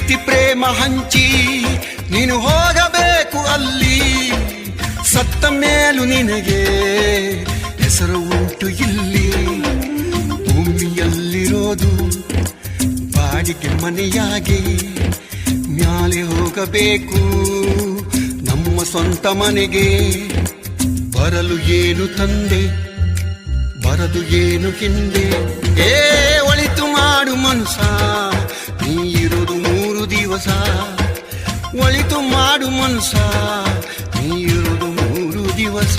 ಪ್ರೀತಿ ಪ್ರೇಮ ಹಂಚಿ ನೀನು ಹೋಗಬೇಕು ಅಲ್ಲಿ. ಸತ್ತ ಮೇಲೂ ನಿನಗೆ ಹೆಸರು ಉಂಟು ಇಲ್ಲಿ. ಭೂಮಿಯಲ್ಲಿರೋದು ಬಾಡಿಗೆ ಮನೆಯಾಗಿ, ಮ್ಯಾಲೆ ಹೋಗಬೇಕು ನಮ್ಮ ಸ್ವಂತ ಮನೆಗೆ. ಬರಲು ಏನು ತಂದೆ, ಬರದು ಏನು ಹಿಂದೆ. ಒಳಿತು ಮಾಡು ಮನುಷ್ಯ, ನೀ ಇರೋದು 3 ದಿವಸ. ಒಳಿತು ಮಾಡು ಮನುಷ್ಯ, ನೀ ಇರೋದು 3 ದಿವಸ.